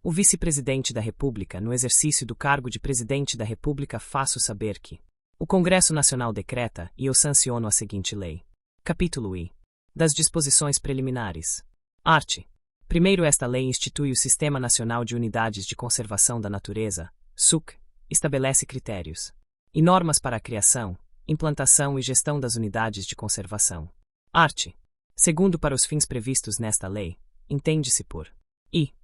O vice-presidente da República, no exercício do cargo de presidente da República, faço saber que o Congresso Nacional decreta e eu sanciono a seguinte lei. Capítulo I. Das disposições preliminares. Art. 1º, esta lei institui o Sistema Nacional de Unidades de Conservação da Natureza, SUC, estabelece critérios e normas para a criação, implantação e gestão das unidades de conservação. Art. 2º, para os fins previstos nesta lei, entende-se por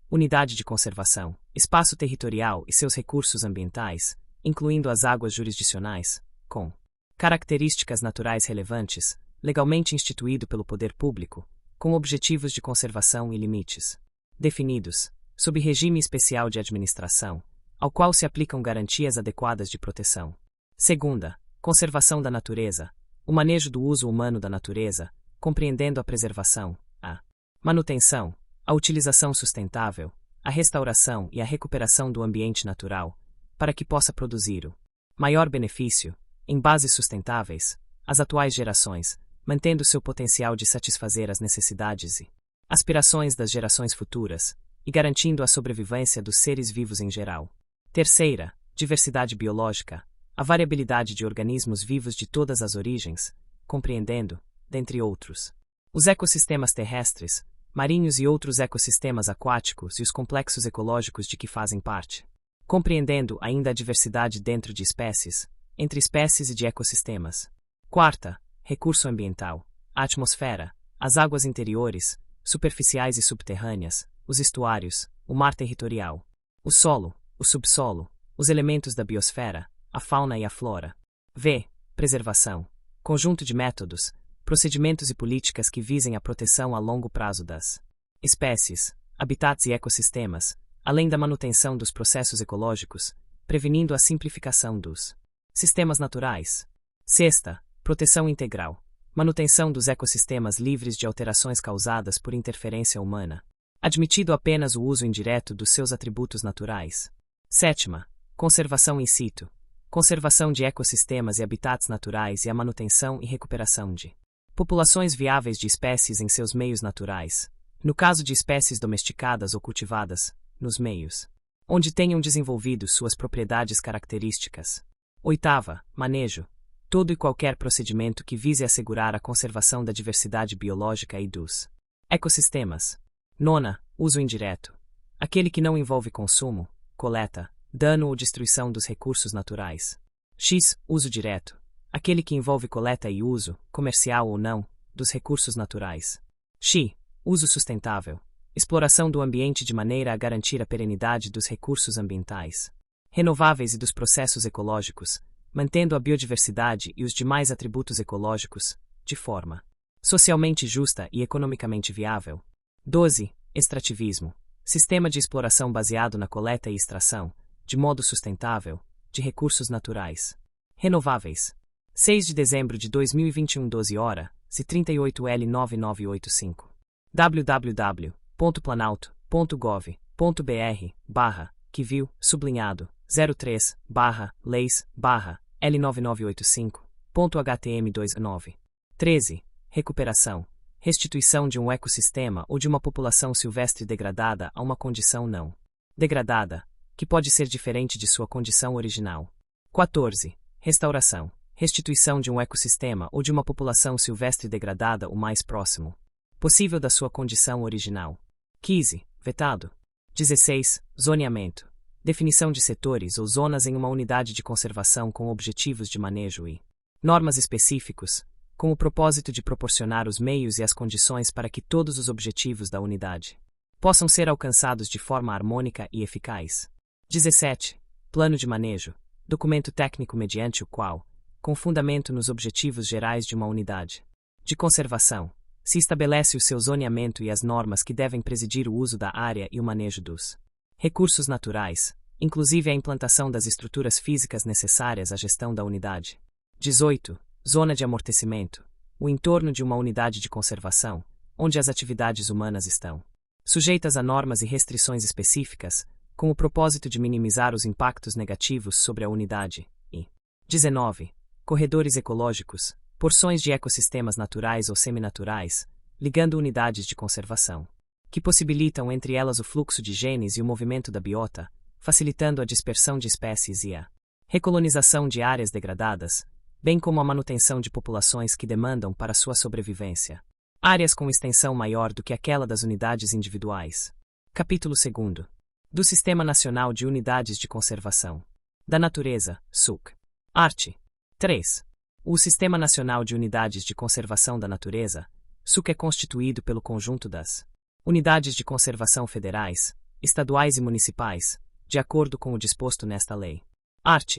unidade de conservação, espaço territorial e seus recursos ambientais, incluindo as águas jurisdicionais, com características naturais relevantes, legalmente instituído pelo poder público, com objetivos de conservação e limites definidos, sob regime especial de administração, ao qual se aplicam garantias adequadas de proteção. Segunda, conservação da natureza, o manejo do uso humano da natureza, compreendendo a preservação, a manutenção, a utilização sustentável, a restauração e a recuperação do ambiente natural, para que possa produzir o maior benefício, em bases sustentáveis, às atuais gerações, mantendo seu potencial de satisfazer as necessidades e aspirações das gerações futuras, e garantindo a sobrevivência dos seres vivos em geral. Terceira, diversidade biológica, a variabilidade de organismos vivos de todas as origens, compreendendo, dentre outros, os ecossistemas terrestres, marinhos e outros ecossistemas aquáticos e os complexos ecológicos de que fazem parte, compreendendo ainda a diversidade dentro de espécies, entre espécies e de ecossistemas. Quarta, recurso ambiental, a atmosfera, as águas interiores, superficiais e subterrâneas, os estuários, o mar territorial, o solo, o subsolo, os elementos da biosfera, a fauna e a flora. V. Preservação, conjunto de métodos, procedimentos e políticas que visem a proteção a longo prazo das espécies, habitats e ecossistemas, além da manutenção dos processos ecológicos, prevenindo a simplificação dos sistemas naturais. Sexta, proteção integral, manutenção dos ecossistemas livres de alterações causadas por interferência humana, admitido apenas o uso indireto dos seus atributos naturais. Sétima, conservação in situ, conservação de ecossistemas e habitats naturais e a manutenção e recuperação de populações viáveis de espécies em seus meios naturais, no caso de espécies domesticadas ou cultivadas, nos meios onde tenham desenvolvido suas propriedades características. Oitava, manejo, todo e qualquer procedimento que vise assegurar a conservação da diversidade biológica e dos ecossistemas. Nona, uso indireto, aquele que não envolve consumo, coleta, dano ou destruição dos recursos naturais. X, uso direto, aquele que envolve coleta e uso, comercial ou não, dos recursos naturais. X, uso sustentável, exploração do ambiente de maneira a garantir a perenidade dos recursos ambientais renováveis e dos processos ecológicos, mantendo a biodiversidade e os demais atributos ecológicos, de forma socialmente justa e economicamente viável. 12. Extrativismo, sistema de exploração baseado na coleta e extração, de modo sustentável, de recursos naturais renováveis. 6 de dezembro de 2021, 12 horas e 38L9985. www.planalto.gov.br/que viu, sublinhado, 03/Leis/L9985.htm29. 13. Recuperação, restituição de um ecossistema ou de uma população silvestre degradada a uma condição não degradada, que pode ser diferente de sua condição original. 14. Restauração, restituição de um ecossistema ou de uma população silvestre degradada o mais próximo possível da sua condição original. 15. Vetado. 16. Zoneamento, definição de setores ou zonas em uma unidade de conservação com objetivos de manejo e normas específicos, com o propósito de proporcionar os meios e as condições para que todos os objetivos da unidade possam ser alcançados de forma harmônica e eficaz. 17. Plano de manejo, documento técnico mediante o qual, com fundamento nos objetivos gerais de uma unidade de conservação, se estabelece o seu zoneamento e as normas que devem presidir o uso da área e o manejo dos recursos naturais, inclusive a implantação das estruturas físicas necessárias à gestão da unidade. 18. Zona de amortecimento, o entorno de uma unidade de conservação, onde as atividades humanas estão sujeitas a normas e restrições específicas, com o propósito de minimizar os impactos negativos sobre a unidade. E 19. Corredores ecológicos, porções de ecossistemas naturais ou seminaturais, ligando unidades de conservação. que possibilitam entre elas o fluxo de genes e o movimento da biota, facilitando a dispersão de espécies e a recolonização de áreas degradadas, bem como a manutenção de populações que demandam para sua sobrevivência áreas com extensão maior do que aquela das unidades individuais. Capítulo 2. Do Sistema Nacional de Unidades de Conservação da Natureza, SUC. Art. 3. O Sistema Nacional de Unidades de Conservação da Natureza, SUC, é constituído pelo conjunto das unidades de conservação federais, estaduais e municipais, de acordo com o disposto nesta lei. Art.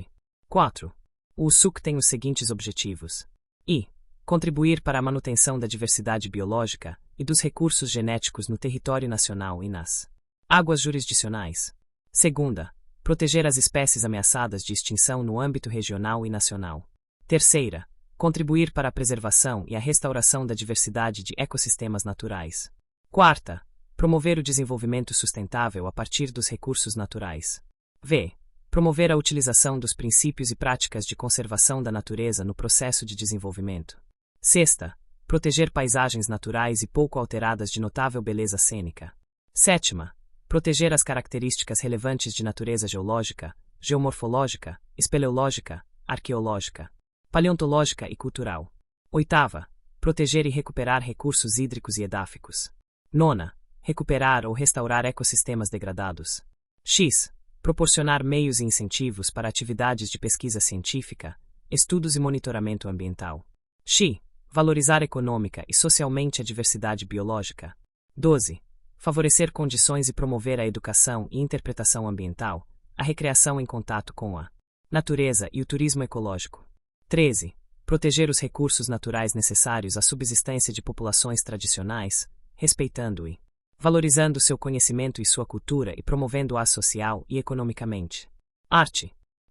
4. O SUC tem os seguintes objetivos: i. Contribuir para a manutenção da diversidade biológica e dos recursos genéticos no território nacional e nas águas jurisdicionais. Segunda, proteger as espécies ameaçadas de extinção no âmbito regional e nacional. Terceira, contribuir para a preservação e a restauração da diversidade de ecossistemas naturais. Quarta, promover o desenvolvimento sustentável a partir dos recursos naturais. V. Promover a utilização dos princípios e práticas de conservação da natureza no processo de desenvolvimento. Sexta, proteger paisagens naturais e pouco alteradas de notável beleza cênica. Sétima, proteger as características relevantes de natureza geológica, geomorfológica, espeleológica, arqueológica, paleontológica e cultural. Oitava, proteger e recuperar recursos hídricos e edáficos. Nona, recuperar ou restaurar ecossistemas degradados. X. Proporcionar meios e incentivos para atividades de pesquisa científica, estudos e monitoramento ambiental. X. Valorizar econômica e socialmente a diversidade biológica. 12. Favorecer condições e promover a educação e interpretação ambiental, a recreação em contato com a natureza e o turismo ecológico. 13. Proteger os recursos naturais necessários à subsistência de populações tradicionais, respeitando e valorizando seu conhecimento e sua cultura e promovendo-a social e economicamente. Art.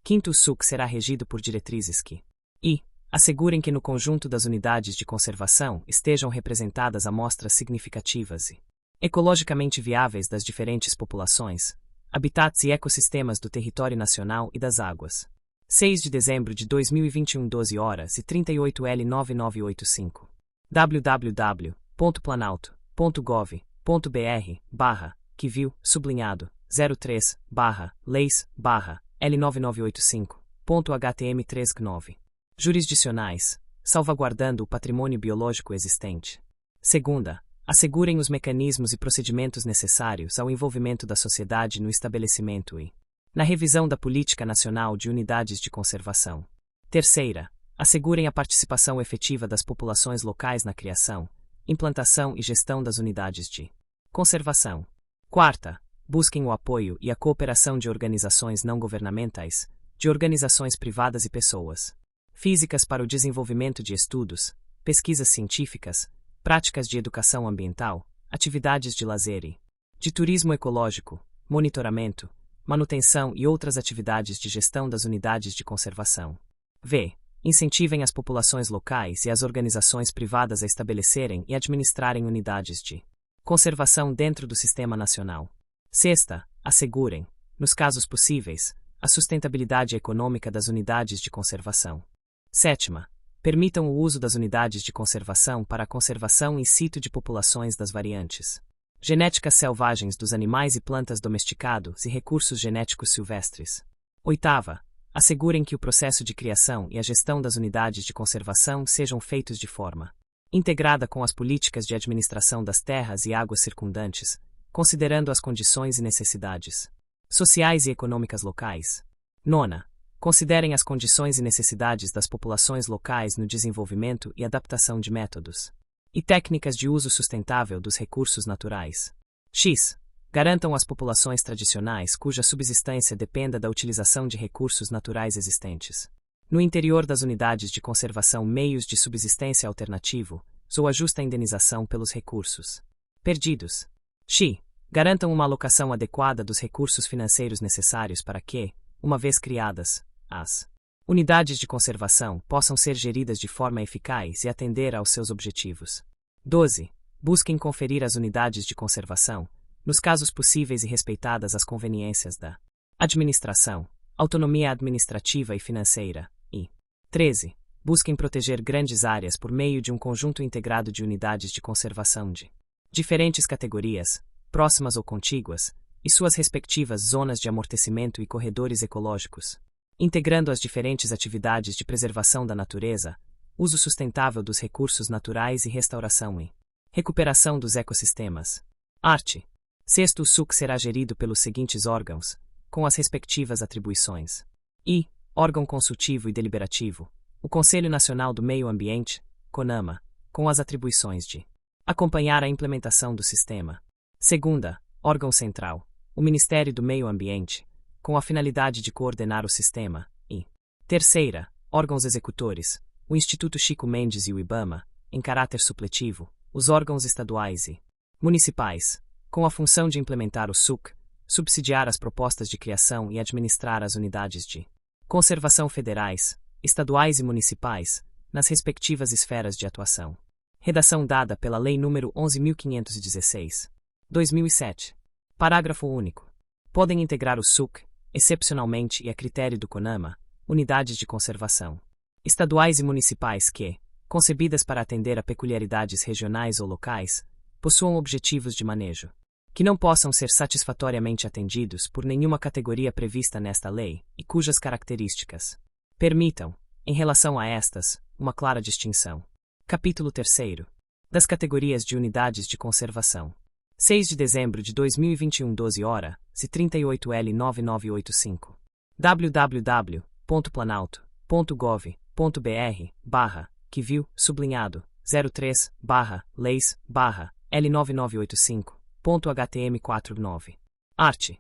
5. O SUC será regido por diretrizes que i. Assegurem que no conjunto das unidades de conservação estejam representadas amostras significativas e ecologicamente viáveis das diferentes populações, habitats e ecossistemas do território nacional e das águas. 6 de dezembro de 2021, 12h38 L9985. www.planalto.gov.br/que-viu-sublinhado 03/leis/L9985.htm3.9. Jurisdicionais, salvaguardando o patrimônio biológico existente. Segunda, assegurem os mecanismos e procedimentos necessários ao envolvimento da sociedade no estabelecimento e na revisão da Política Nacional de Unidades de Conservação. Terceira, assegurem a participação efetiva das populações locais na criação, implantação e gestão das unidades de conservação. Quarta, busquem o apoio e a cooperação de organizações não governamentais, de organizações privadas e pessoas físicas para o desenvolvimento de estudos, pesquisas científicas, práticas de educação ambiental, atividades de lazer e de turismo ecológico, monitoramento, manutenção e outras atividades de gestão das unidades de conservação. V. Incentivem as populações locais e as organizações privadas a estabelecerem e administrarem unidades de conservação dentro do Sistema Nacional. Sexta, assegurem, nos casos possíveis, a sustentabilidade econômica das unidades de conservação. Sétima, permitam o uso das unidades de conservação para a conservação in situ de populações das variantes genéticas selvagens dos animais e plantas domesticados e recursos genéticos silvestres. Oitava, assegurem que o processo de criação e a gestão das unidades de conservação sejam feitos de forma integrada com as políticas de administração das terras e águas circundantes, considerando as condições e necessidades sociais e econômicas locais. Nona, considerem as condições e necessidades das populações locais no desenvolvimento e adaptação de métodos e técnicas de uso sustentável dos recursos naturais. X. Garantam às populações tradicionais cuja subsistência dependa da utilização de recursos naturais existentes no interior das unidades de conservação meios de subsistência alternativo, ou a justa indenização pelos recursos perdidos. X. Garantam uma alocação adequada dos recursos financeiros necessários para que, uma vez criadas, as unidades de conservação possam ser geridas de forma eficaz e atender aos seus objetivos. 12. Busquem conferir às unidades de conservação, nos casos possíveis e respeitadas as conveniências da administração, autonomia administrativa e financeira, e 13. Busquem proteger grandes áreas por meio de um conjunto integrado de unidades de conservação de diferentes categorias, próximas ou contíguas, e suas respectivas zonas de amortecimento e corredores ecológicos, integrando as diferentes atividades de preservação da natureza, uso sustentável dos recursos naturais e restauração e recuperação dos ecossistemas. Art. 6º, o SUC será gerido pelos seguintes órgãos, com as respectivas atribuições. I. Órgão consultivo e deliberativo. O Conselho Nacional do Meio Ambiente, CONAMA, com as atribuições de acompanhar a implementação do sistema. Segunda, órgão central, o Ministério do Meio Ambiente, com a finalidade de coordenar o sistema. E terceira, órgãos executores, o Instituto Chico Mendes e o IBAMA, em caráter supletivo, os órgãos estaduais e municipais, com a função de implementar o SUC, subsidiar as propostas de criação e administrar as unidades de conservação federais, estaduais e municipais, nas respectivas esferas de atuação. Redação dada pela Lei nº 11.516. 2007. Parágrafo único. Podem integrar o SUC, excepcionalmente e a critério do CONAMA, unidades de conservação estaduais e municipais que, concebidas para atender a peculiaridades regionais ou locais, possuam objetivos de manejo que não possam ser satisfatoriamente atendidos por nenhuma categoria prevista nesta lei e cujas características permitam, em relação a estas, uma clara distinção. Capítulo 3º. Das categorias de unidades de conservação. 6 de dezembro de 2021, 12h38L9985. www.planalto.gov.br/que viu sublinhado 03/L9985.htm49. Art.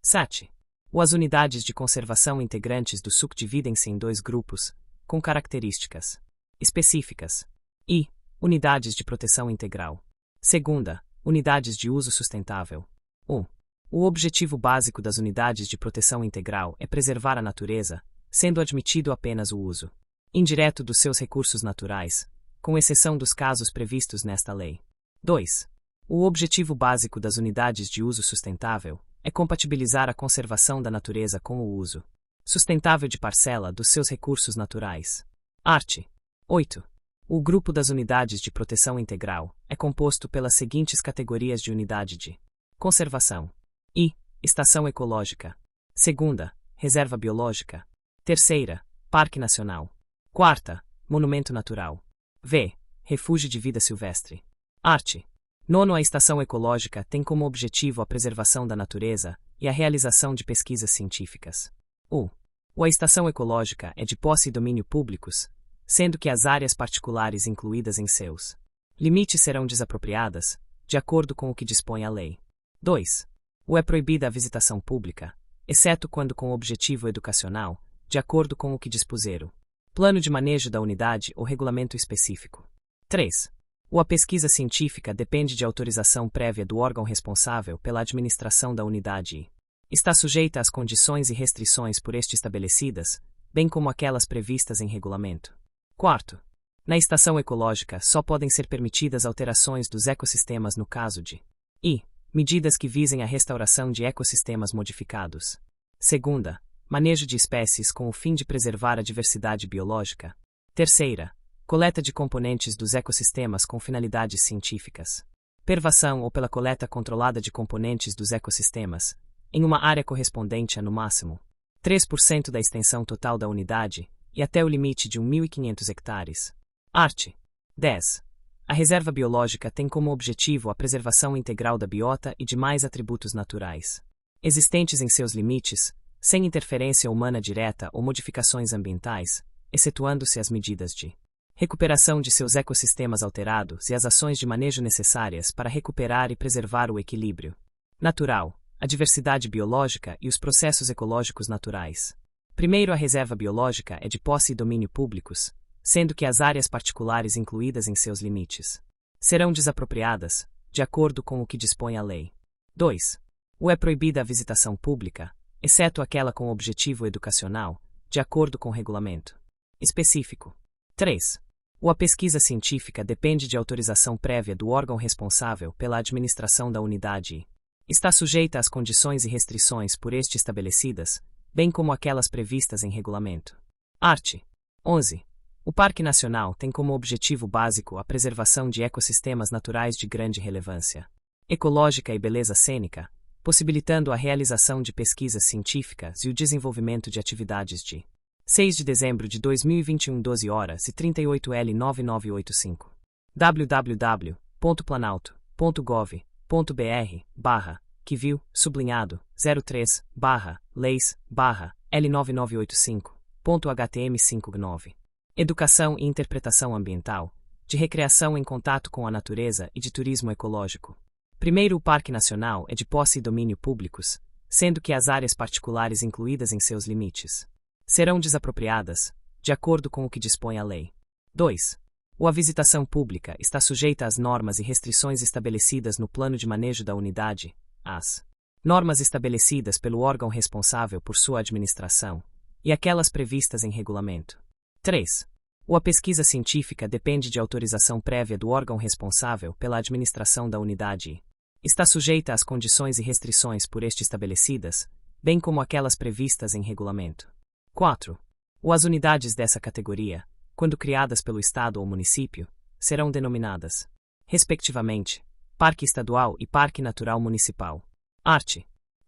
7. As unidades de conservação integrantes do SUC dividem-se em dois grupos, com características específicas. I. Unidades de proteção integral. Segunda, unidades de uso sustentável. 1. O objetivo básico das unidades de proteção integral é preservar a natureza, sendo admitido apenas o uso indireto dos seus recursos naturais, com exceção dos casos previstos nesta lei. 2. O objetivo básico das unidades de uso sustentável é compatibilizar a conservação da natureza com o uso sustentável de parcela dos seus recursos naturais. Art. 8. O grupo das unidades de proteção integral é composto pelas seguintes categorias de unidade de conservação. I. Estação ecológica. Segunda, reserva biológica. Terceira, parque nacional. Quarta, monumento natural. V. Refúgio de vida silvestre. Art. 9. A estação ecológica tem como objetivo a preservação da natureza e a realização de pesquisas científicas. A estação ecológica é de posse e domínio públicos, sendo que as áreas particulares incluídas em seus limites serão desapropriadas, de acordo com o que dispõe a lei. 2. É proibida a visitação pública, exceto quando com objetivo educacional, de acordo com o que dispuser o plano de manejo da unidade ou regulamento específico. 3. A pesquisa científica depende de autorização prévia do órgão responsável pela administração da unidade e está sujeita às condições e restrições por este estabelecidas, bem como aquelas previstas em regulamento. 4. Na estação ecológica só podem ser permitidas alterações dos ecossistemas no caso de I. Medidas que visem a restauração de ecossistemas modificados. Segunda, manejo de espécies com o fim de preservar a diversidade biológica. Terceira, coleta de componentes dos ecossistemas com finalidades científicas. Pervação ou pela coleta controlada de componentes dos ecossistemas, em uma área correspondente a, no máximo, 3% da extensão total da unidade e até o limite de 1.500 hectares. Art. 10. A reserva biológica tem como objetivo a preservação integral da biota e demais atributos naturais existentes em seus limites, sem interferência humana direta ou modificações ambientais, excetuando-se as medidas de recuperação de seus ecossistemas alterados e as ações de manejo necessárias para recuperar e preservar o equilíbrio natural, a diversidade biológica e os processos ecológicos naturais. Primeiro, a reserva biológica é de posse e domínio públicos, sendo que as áreas particulares incluídas em seus limites serão desapropriadas, de acordo com o que dispõe a lei. 2. É proibida a visitação pública, exceto aquela com objetivo educacional, de acordo com o regulamento específico. 3. A pesquisa científica depende de autorização prévia do órgão responsável pela administração da unidade e está sujeita às condições e restrições por este estabelecidas, bem como aquelas previstas em regulamento. Art. 11. O Parque Nacional tem como objetivo básico a preservação de ecossistemas naturais de grande relevância. ecológica e beleza cênica, possibilitando a realização de pesquisas científicas e o desenvolvimento de atividades de 6 de dezembro de 2021, 12 horas e 38 L 9985. www.planalto.gov.br/que viu, sublinhado, 03/leis/L9985.htm59. Educação e interpretação ambiental, de recreação em contato com a natureza e de turismo ecológico. Primeiro, o Parque Nacional é de posse e domínio públicos, sendo que as áreas particulares incluídas em seus limites serão desapropriadas, de acordo com o que dispõe a lei. 2. A visitação pública está sujeita às normas e restrições estabelecidas no plano de manejo da unidade, as normas estabelecidas pelo órgão responsável por sua administração, e aquelas previstas em regulamento. 3. A pesquisa científica depende de autorização prévia do órgão responsável pela administração da unidade e está sujeita às condições e restrições por este estabelecidas, bem como aquelas previstas em regulamento. 4. As unidades dessa categoria, quando criadas pelo Estado ou município, serão denominadas, respectivamente, Parque Estadual e Parque Natural Municipal. Art.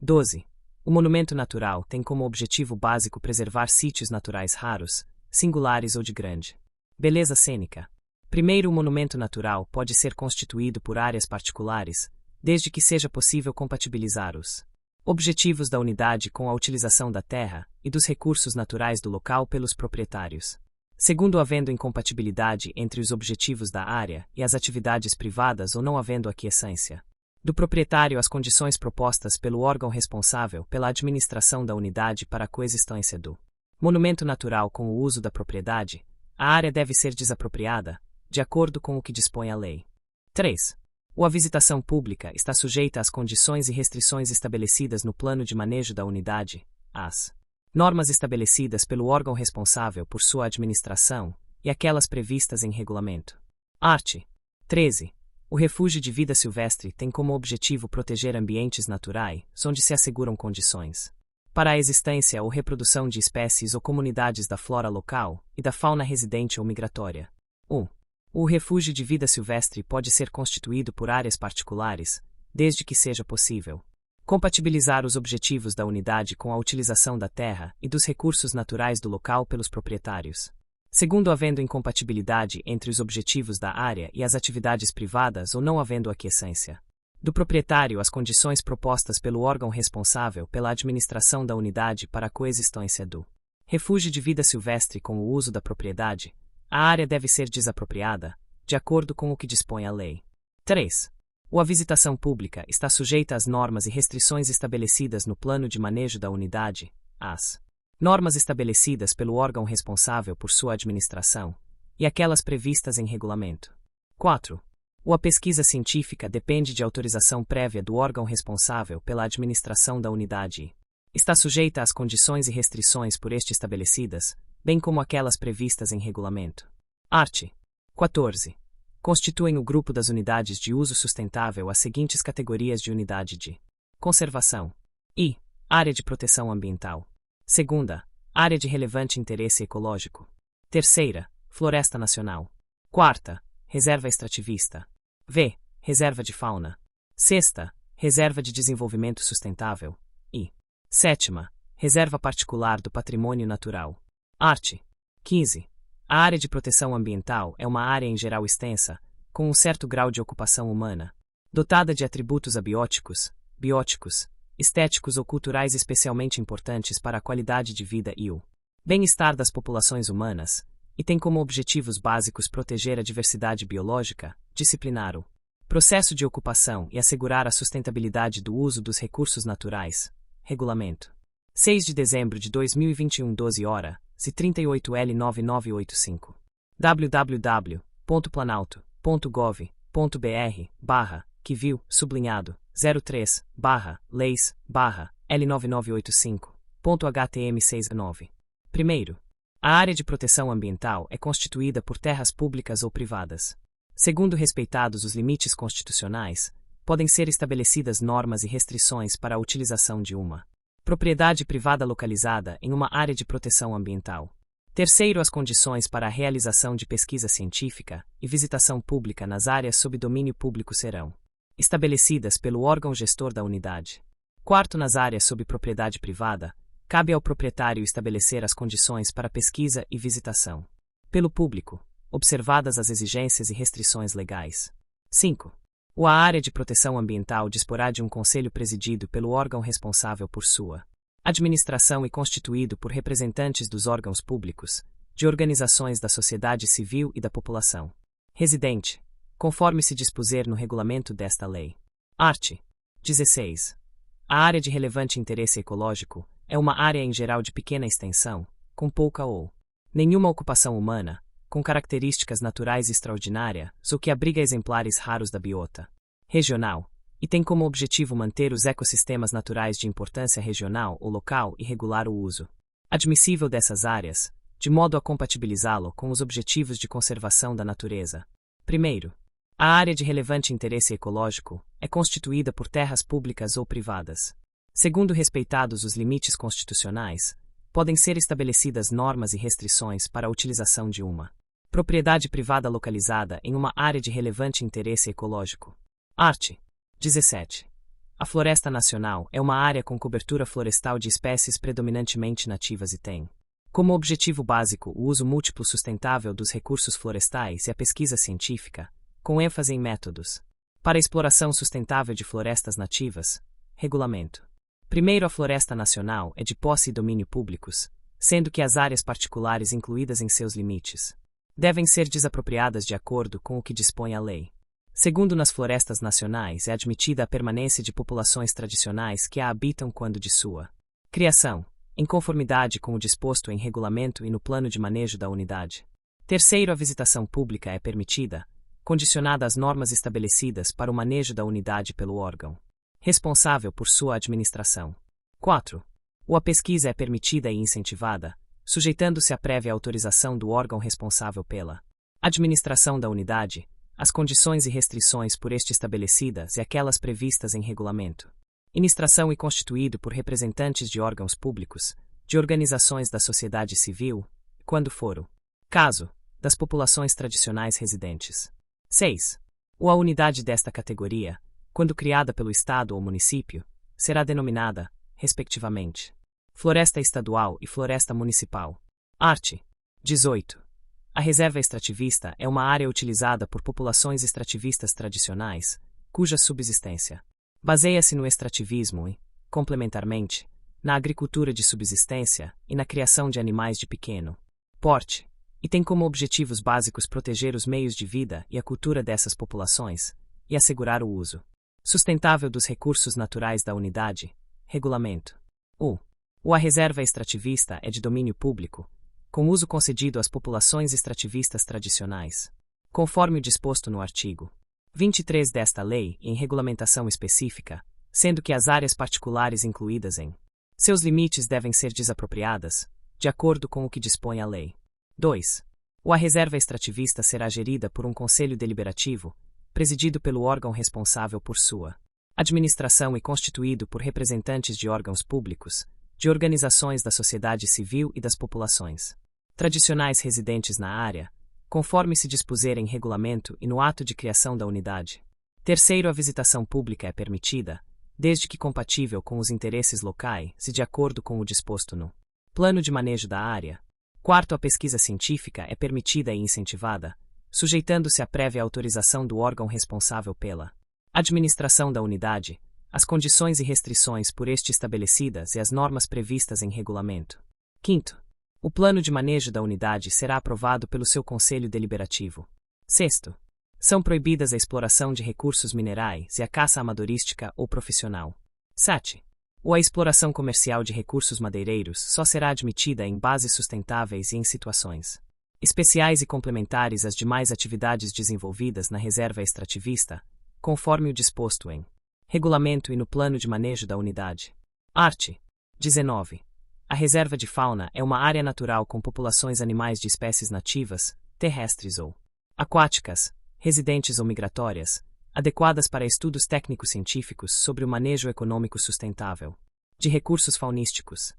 12. O monumento natural tem como objetivo básico preservar sítios naturais raros, singulares ou de grande beleza cênica. Primeiro, o monumento natural pode ser constituído por áreas particulares, desde que seja possível compatibilizar os objetivos da unidade com a utilização da terra e dos recursos naturais do local pelos proprietários. Segundo, havendo incompatibilidade entre os objetivos da área e as atividades privadas ou não havendo aquiescência do proprietário às condições propostas pelo órgão responsável pela administração da unidade para a coexistência do monumento natural com o uso da propriedade, a área deve ser desapropriada, de acordo com o que dispõe a lei. 3. A visitação pública está sujeita às condições e restrições estabelecidas no plano de manejo da unidade, as normas estabelecidas pelo órgão responsável por sua administração e aquelas previstas em regulamento. Art. 13. O refúgio de vida silvestre tem como objetivo proteger ambientes naturais, onde se asseguram condições para a existência ou reprodução de espécies ou comunidades da flora local e da fauna residente ou migratória. 1. O refúgio de vida silvestre pode ser constituído por áreas particulares, desde que seja possível compatibilizar os objetivos da unidade com a utilização da terra e dos recursos naturais do local pelos proprietários. Segundo, havendo incompatibilidade entre os objetivos da área e as atividades privadas ou não havendo aquiescência do proprietário às condições propostas pelo órgão responsável pela administração da unidade para a coexistência do refúgio de vida silvestre com o uso da propriedade, a área deve ser desapropriada, de acordo com o que dispõe a lei. 3. A visitação pública está sujeita às normas e restrições estabelecidas no plano de manejo da unidade, as normas estabelecidas pelo órgão responsável por sua administração, e aquelas previstas em regulamento. 4. A pesquisa científica depende de autorização prévia do órgão responsável pela administração da unidade e está sujeita às condições e restrições por este estabelecidas, bem como aquelas previstas em regulamento. Art. 14. Constituem o grupo das unidades de uso sustentável as seguintes categorias de unidade de conservação e área de proteção ambiental. Segunda, área de relevante interesse ecológico. Terceira, floresta nacional. Quarta, reserva extrativista. V, reserva de fauna. Sexta, reserva de desenvolvimento sustentável. E sétima, reserva particular do patrimônio natural. Art. 15. A área de proteção ambiental é uma área em geral extensa, com um certo grau de ocupação humana, dotada de atributos abióticos, bióticos, estéticos ou culturais especialmente importantes para a qualidade de vida e o bem-estar das populações humanas, e tem como objetivos básicos proteger a diversidade biológica, disciplinar o processo de ocupação e assegurar a sustentabilidade do uso dos recursos naturais. Regulamento. 6 de dezembro de 2021, 12 horas e 38 L 9985. www.planalto.gov.br/que viu, sublinhado, 03/L9985.htm69. Primeiro, a área de proteção ambiental é constituída por terras públicas ou privadas. Segundo, respeitados os limites constitucionais, podem ser estabelecidas normas e restrições para a utilização de uma propriedade privada localizada em uma área de proteção ambiental. Terceiro, as condições para a realização de pesquisa científica e visitação pública nas áreas sob domínio público serão estabelecidas pelo órgão gestor da unidade. Quarto, nas áreas sob propriedade privada, cabe ao proprietário estabelecer as condições para pesquisa e visitação pelo público, observadas as exigências e restrições legais. 5. A área de proteção ambiental disporá de um conselho presidido pelo órgão responsável por sua administração e constituído por representantes dos órgãos públicos, de organizações da sociedade civil e da população residente, conforme se dispuser no regulamento desta lei. Art. 16. A área de relevante interesse ecológico é uma área em geral de pequena extensão, com pouca ou nenhuma ocupação humana, com características naturais extraordinárias ou que abriga exemplares raros da biota regional, e tem como objetivo manter os ecossistemas naturais de importância regional ou local e regular o uso admissível dessas áreas, de modo a compatibilizá-lo com os objetivos de conservação da natureza. Primeiro, a área de relevante interesse ecológico é constituída por terras públicas ou privadas. Segundo, respeitados os limites constitucionais, podem ser estabelecidas normas e restrições para a utilização de uma propriedade privada localizada em uma área de relevante interesse ecológico. Art. 17. A Floresta Nacional é uma área com cobertura florestal de espécies predominantemente nativas e tem como objetivo básico o uso múltiplo sustentável dos recursos florestais e a pesquisa científica, com ênfase em métodos para a exploração sustentável de florestas nativas. Regulamento. Primeiro, a Floresta Nacional é de posse e domínio públicos, sendo que as áreas particulares incluídas em seus limites devem ser desapropriadas de acordo com o que dispõe a lei. Segundo, nas florestas nacionais é admitida a permanência de populações tradicionais que a habitam quando de sua criação, em conformidade com o disposto em regulamento e no plano de manejo da unidade. Terceiro, a visitação pública é permitida, condicionada às normas estabelecidas para o manejo da unidade pelo órgão responsável por sua administração. 4. A pesquisa é permitida e incentivada, sujeitando-se à prévia autorização do órgão responsável pela administração da unidade, as condições e restrições por este estabelecidas e aquelas previstas em regulamento. Administração e constituído por representantes de órgãos públicos, de organizações da sociedade civil, quando for o caso, das populações tradicionais residentes. 6. A unidade desta categoria, quando criada pelo Estado ou município, será denominada, respectivamente, Floresta Estadual e Floresta Municipal. Art. 18. A reserva extrativista é uma área utilizada por populações extrativistas tradicionais, cuja subsistência baseia-se no extrativismo e, complementarmente, na agricultura de subsistência e na criação de animais de pequeno porte, e tem como objetivos básicos proteger os meios de vida e a cultura dessas populações, e assegurar o uso sustentável dos recursos naturais da unidade. Regulamento. A reserva extrativista é de domínio público, com uso concedido às populações extrativistas tradicionais, conforme o disposto no artigo 23 desta lei e em regulamentação específica, sendo que as áreas particulares incluídas em seus limites devem ser desapropriadas, de acordo com o que dispõe a lei. 2. A reserva extrativista será gerida por um conselho deliberativo, presidido pelo órgão responsável por sua administração e constituído por representantes de órgãos públicos, de organizações da sociedade civil e das populações tradicionais residentes na área, conforme se dispuser em regulamento e no ato de criação da unidade. Terceiro, a visitação pública é permitida, desde que compatível com os interesses locais e de acordo com o disposto no plano de manejo da área. Quarto, a pesquisa científica é permitida e incentivada, sujeitando-se à prévia autorização do órgão responsável pela administração da unidade, as condições e restrições por este estabelecidas e as normas previstas em regulamento. Quinto, o plano de manejo da unidade será aprovado pelo seu conselho deliberativo. Sexto, são proibidas a exploração de recursos minerais e a caça amadorística ou profissional. 7. A exploração comercial de recursos madeireiros só será admitida em bases sustentáveis e em situações especiais e complementares às demais atividades desenvolvidas na reserva extrativista, conforme o disposto em regulamento e no plano de manejo da unidade. Art. 19. A reserva de fauna é uma área natural com populações animais de espécies nativas, terrestres ou aquáticas, residentes ou migratórias, adequadas para estudos técnico-científicos sobre o manejo econômico sustentável de recursos faunísticos.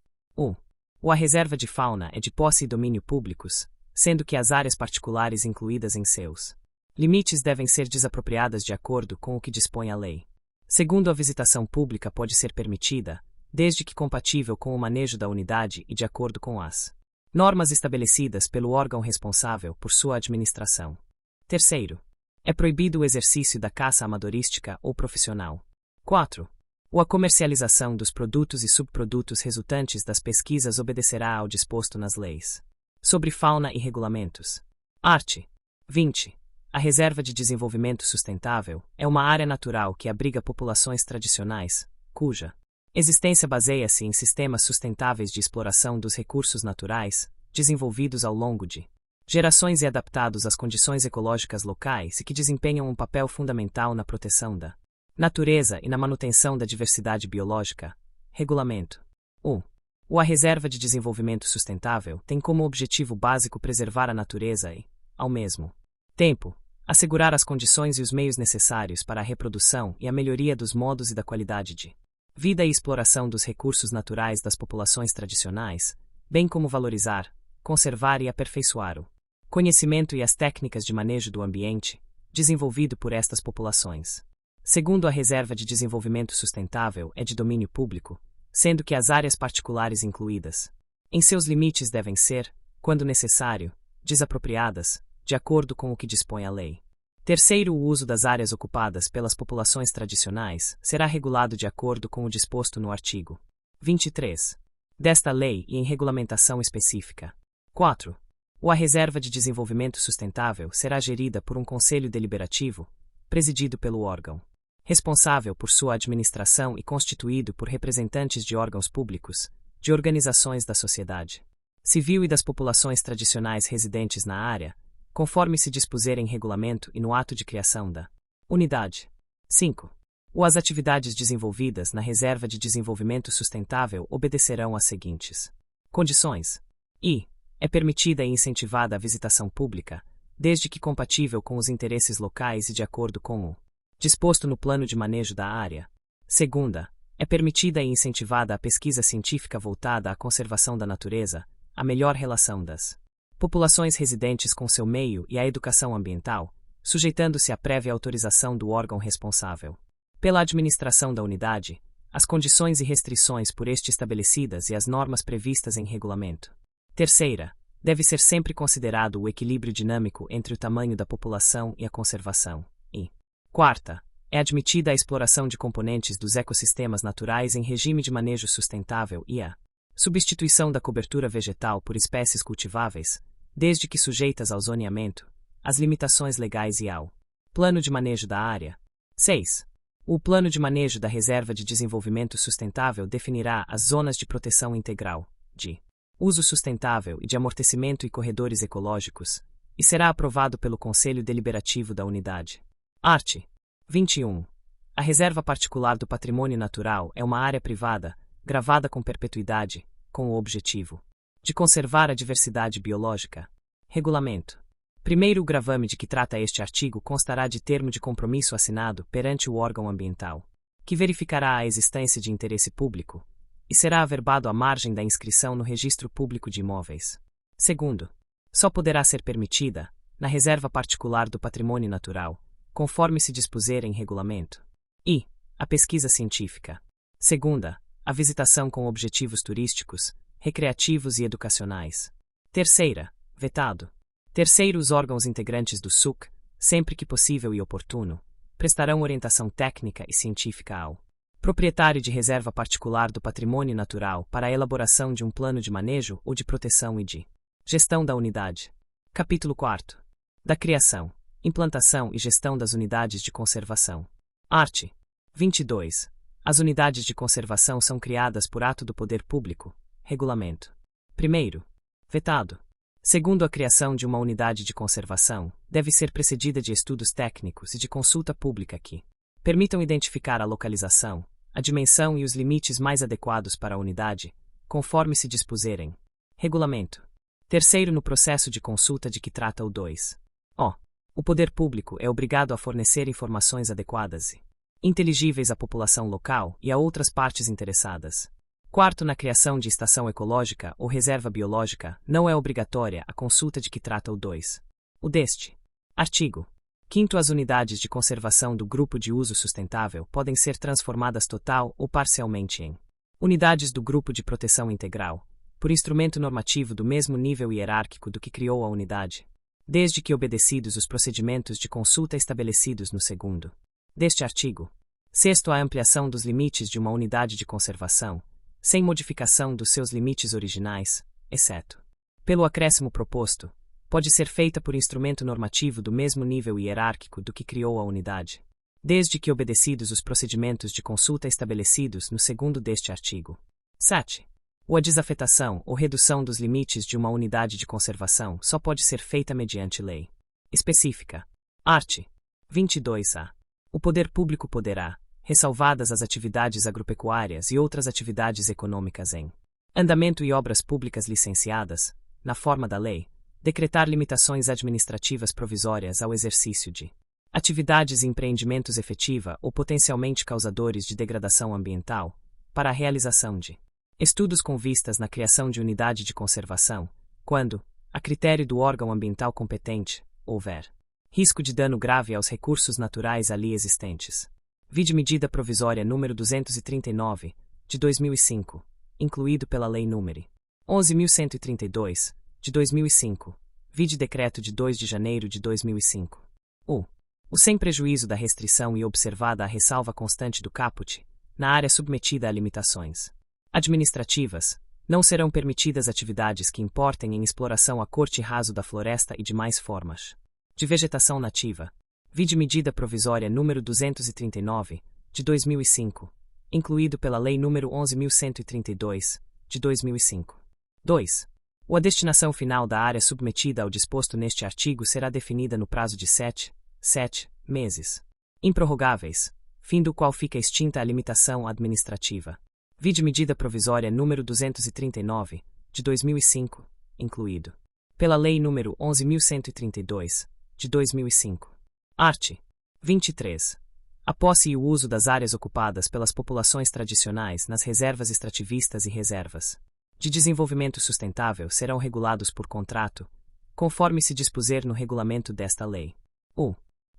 A reserva de fauna é de posse e domínio públicos, sendo que as áreas particulares incluídas em seus Limites devem ser desapropriadas de acordo com o que dispõe a lei. Segundo, a visitação pública pode ser permitida, desde que compatível com o manejo da unidade e de acordo com as normas estabelecidas pelo órgão responsável por sua administração. Terceiro, é proibido o exercício da caça amadorística ou profissional. 4. A comercialização dos produtos e subprodutos resultantes das pesquisas obedecerá ao disposto nas leis. Sobre fauna e regulamentos. Art. 20. A Reserva de Desenvolvimento Sustentável é uma área natural que abriga populações tradicionais, cuja existência baseia-se em sistemas sustentáveis de exploração dos recursos naturais, desenvolvidos ao longo de gerações e adaptados às condições ecológicas locais e que desempenham um papel fundamental na proteção da natureza e na manutenção da diversidade biológica. Regulamento. 1. A Reserva de Desenvolvimento Sustentável tem como objetivo básico preservar a natureza e, ao mesmo tempo, assegurar as condições e os meios necessários para a reprodução e a melhoria dos modos e da qualidade de vida e exploração dos recursos naturais das populações tradicionais, bem como valorizar, conservar e aperfeiçoar o conhecimento e as técnicas de manejo do ambiente, desenvolvido por estas populações. Segundo, a Reserva de Desenvolvimento Sustentável é de domínio público, sendo que as áreas particulares incluídas em seus limites devem ser, quando necessário, desapropriadas, de acordo com o que dispõe a lei. Terceiro, o uso das áreas ocupadas pelas populações tradicionais será regulado de acordo com o disposto no artigo 23 desta lei e em regulamentação específica. 4. A Reserva de Desenvolvimento Sustentável será gerida por um conselho deliberativo, presidido pelo órgão responsável por sua administração e constituído por representantes de órgãos públicos, de organizações da sociedade civil e das populações tradicionais residentes na área, conforme se dispuser em regulamento e no ato de criação da unidade. 5. As atividades desenvolvidas na Reserva de Desenvolvimento Sustentável obedecerão às seguintes condições. É permitida e incentivada a visitação pública, desde que compatível com os interesses locais e de acordo com o disposto no plano de manejo da área. Segunda, é permitida e incentivada a pesquisa científica voltada à conservação da natureza, a melhor relação das populações residentes com seu meio e a educação ambiental, sujeitando-se à prévia autorização do órgão responsável pela administração da unidade, as condições e restrições por este estabelecidas e as normas previstas em regulamento. Terceira, deve ser sempre considerado o equilíbrio dinâmico entre o tamanho da população e a conservação. E quarta, é admitida a exploração de componentes dos ecossistemas naturais em regime de manejo sustentável e a substituição da cobertura vegetal por espécies cultiváveis, desde que sujeitas ao zoneamento, às limitações legais e ao plano de manejo da área. 6. O plano de manejo da Reserva de Desenvolvimento Sustentável definirá as zonas de proteção integral, de uso sustentável e de amortecimento e corredores ecológicos, e será aprovado pelo Conselho Deliberativo da Unidade. Art. 21. A Reserva Particular do Patrimônio Natural é uma área privada, gravada com perpetuidade, com o objetivo de conservar a diversidade biológica. Regulamento. Primeiro, o gravame de que trata este artigo constará de termo de compromisso assinado perante o órgão ambiental, que verificará a existência de interesse público, e será averbado à margem da inscrição no Registro Público de Imóveis. Segundo, só poderá ser permitida, na Reserva Particular do Patrimônio Natural, conforme se dispuser em regulamento. E a pesquisa científica. Segunda, a visitação com objetivos turísticos, recreativos e educacionais. Terceira, vetado. Terceiro, os órgãos integrantes do SUC, sempre que possível e oportuno, prestarão orientação técnica e científica ao proprietário de reserva particular do patrimônio natural para a elaboração de um plano de manejo ou de proteção e de gestão da unidade. Capítulo 4. Da criação, implantação e gestão das unidades de conservação. Art. 22. As unidades de conservação são criadas por ato do poder público. Regulamento. Primeiro, vetado. Segundo, a criação de uma unidade de conservação deve ser precedida de estudos técnicos e de consulta pública que permitam identificar a localização, a dimensão e os limites mais adequados para a unidade, conforme se dispuserem. Regulamento. Terceiro, no processo de consulta de que trata o 2. O poder público é obrigado a fornecer informações adequadas e inteligíveis à população local e a outras partes interessadas. Quarto, na criação de estação ecológica ou reserva biológica, não é obrigatória a consulta de que trata o 2. O deste artigo. Quinto, as unidades de conservação do grupo de uso sustentável podem ser transformadas total ou parcialmente em unidades do grupo de proteção integral, por instrumento normativo do mesmo nível hierárquico do que criou a unidade, desde que obedecidos os procedimentos de consulta estabelecidos no segundo deste artigo. Sexto, a ampliação dos limites de uma unidade de conservação, sem modificação dos seus limites originais, exceto pelo acréscimo proposto, pode ser feita por instrumento normativo do mesmo nível hierárquico do que criou a unidade, desde que obedecidos os procedimentos de consulta estabelecidos no segundo deste artigo. 7. A desafetação ou redução dos limites de uma unidade de conservação só pode ser feita mediante lei específica. Art. 22-A. O poder público poderá, ressalvadas as atividades agropecuárias e outras atividades econômicas em andamento e obras públicas licenciadas, na forma da lei, decretar limitações administrativas provisórias ao exercício de atividades e empreendimentos efetiva ou potencialmente causadores de degradação ambiental, para a realização de estudos com vistas na criação de unidade de conservação, quando, a critério do órgão ambiental competente, houver risco de dano grave aos recursos naturais ali existentes. Vide medida provisória número 239, de 2005, incluído pela Lei nº 11.132, de 2005, vide decreto de 2 de janeiro de 2005. O sem prejuízo da restrição e observada a ressalva constante do caput, na área submetida a limitações administrativas, não serão permitidas atividades que importem em exploração a corte raso da floresta e demais formas de vegetação nativa. Vide medida provisória número 239, de 2005, incluído pela Lei nº 11.132, de 2005. 2. A destinação final da área submetida ao disposto neste artigo será definida no prazo de 7 meses, improrrogáveis, fim do qual fica extinta a limitação administrativa. Vide medida provisória número 239, de 2005, incluído pela Lei nº 11.132, de 2005. Art. 23. A posse e o uso das áreas ocupadas pelas populações tradicionais nas reservas extrativistas e reservas de desenvolvimento sustentável serão regulados por contrato, conforme se dispuser no regulamento desta lei.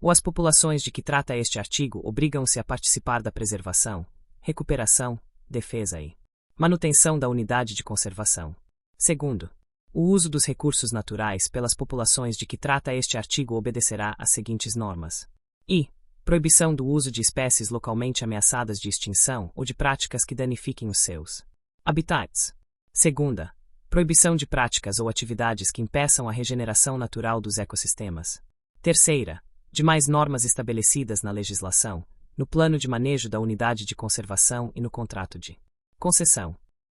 As populações de que trata este artigo obrigam-se a participar da preservação, recuperação, defesa e manutenção da unidade de conservação. Segundo, o uso dos recursos naturais pelas populações de que trata este artigo obedecerá às seguintes normas. Proibição do uso de espécies localmente ameaçadas de extinção ou de práticas que danifiquem os seus habitats. Segunda, proibição de práticas ou atividades que impeçam a regeneração natural dos ecossistemas. Terceira, demais normas estabelecidas na legislação, no plano de manejo da unidade de conservação e no contrato de concessão.